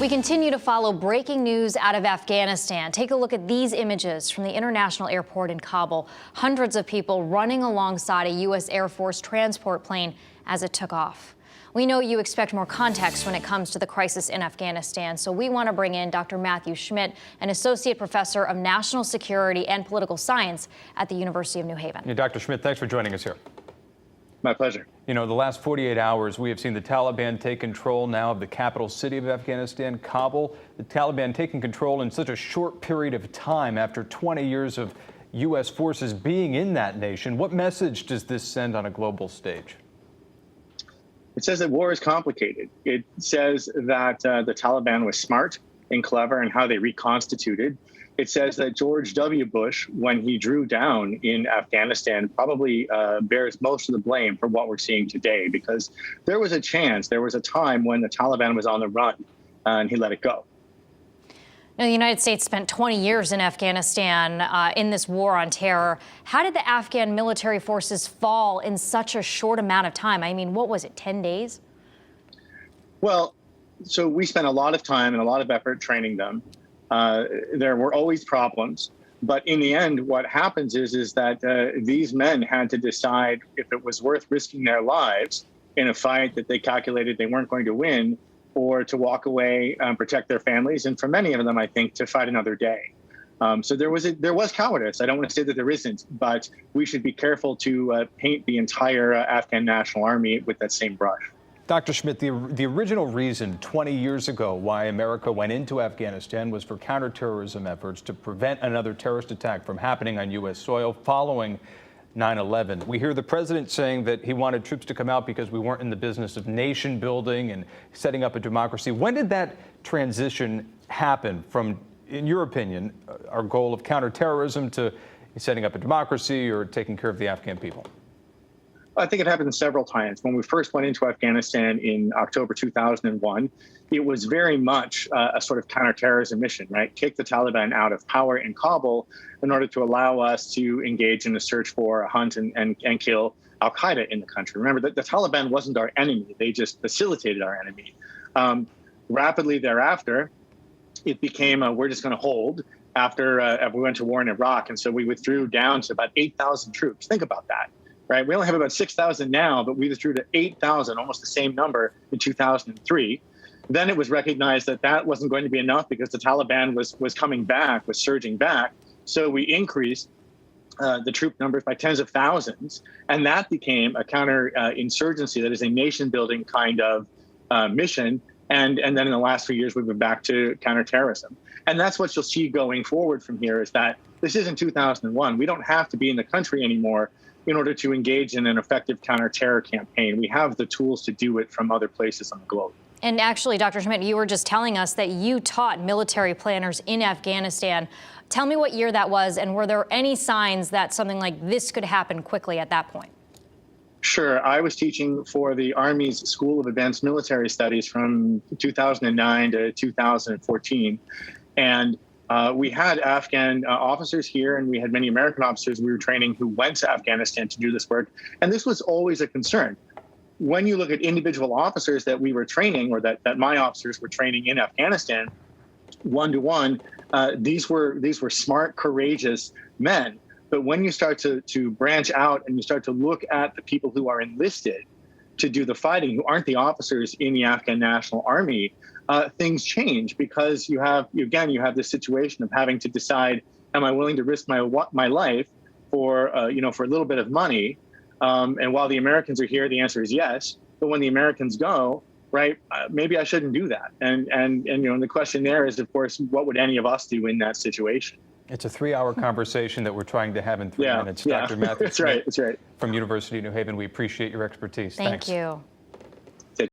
We continue to follow breaking news out of Afghanistan. Take a look at these images from the international airport in Kabul. Hundreds of people running alongside a U.S. Air Force transport plane as it took off. We know you expect more context when it comes to the crisis in Afghanistan, so we want to bring in Dr. Matthew Schmidt, an associate professor of national security and political science at the University of New Haven. Yeah, Dr. Schmidt, thanks for joining us here. My pleasure. You know, the last 48 hours, we have seen the Taliban take control now of the capital city of Afghanistan, Kabul. The Taliban taking control in such a short period of time after 20 years of U.S. forces being in that nation. What message does this send on a global stage? It says that war is complicated. It says that the Taliban was smart and clever in how they reconstituted. It says that George W. Bush, when he drew down in Afghanistan, probably bears most of the blame for what we're seeing today, because there was a chance, there was a time when the Taliban was on the run, and he let it go. Now, the United States spent 20 years in Afghanistan in this war on terror. How did the Afghan military forces fall in such a short amount of time? I mean, what was it, 10 days? Well, so we spent a lot of time and a lot of effort training them. There were always problems, but in the end, what happens is that these men had to decide if it was worth risking their lives in a fight that they calculated they weren't going to win, or to walk away and protect their families, and for many of them, I think, to fight another day. So there was cowardice. I don't want to say that there isn't, but we should be careful to paint the entire Afghan National Army with that same brush. Dr. Schmidt, the original reason 20 years ago why America went into Afghanistan was for counterterrorism efforts to prevent another terrorist attack from happening on U.S. soil following 9/11. We hear the president saying that he wanted troops to come out because we weren't in the business of nation building and setting up a democracy. When did that transition happen from, in your opinion, our goal of counterterrorism to setting up a democracy or taking care of the Afghan people? I think it happened several times. When we first went into Afghanistan in October 2001, it was very much a sort of counterterrorism mission, right? Kick the Taliban out of power in Kabul in order to allow us to engage in a search for, hunt, and kill al-Qaeda in the country. Remember that the Taliban wasn't our enemy. They just facilitated our enemy. Rapidly thereafter, it became we're just going to hold after we went to war in Iraq. And so we withdrew down to about 8,000 troops. Think about that. Right, we only have about 6,000 now, but we withdrew to 8,000, almost the same number in 2003. Then it was recognized that that wasn't going to be enough because the Taliban was coming back, was surging back. So we increased the troop numbers by tens of thousands, and that became a counter-insurgency that is a nation-building kind of mission. And then in the last few years, we've been back to counterterrorism. And that's what you'll see going forward from here, is that this isn't 2001. We don't have to be in the country anymore in order to engage in an effective counter-terror campaign. We have the tools to do it from other places on the globe. And actually, Dr. Schmidt, you were just telling us that you taught military planners in Afghanistan. Tell me what year that was, and were there any signs that something like this could happen quickly at that point? Sure. I was teaching for the Army's School of Advanced Military Studies from 2009 to 2014. And we had Afghan officers here, and we had many American officers we were training who went to Afghanistan to do this work. And this was always a concern. When you look at individual officers that we were training, or that my officers were training in Afghanistan, one-to-one, these were smart, courageous men. But when you start to branch out and you start to look at the people who are enlisted to do the fighting, who aren't the officers in the Afghan National Army, things change, because you have this situation of having to decide, am I willing to risk my life for a little bit of money? And while the Americans are here, the answer is yes. But when the Americans go, right, maybe I shouldn't do that. And the question there is, of course, what would any of us do in that situation? It's a 3-hour conversation that we're trying to have in 3 minutes. Dr. Matthew That's right. from University of New Haven, we appreciate your expertise. Thank you.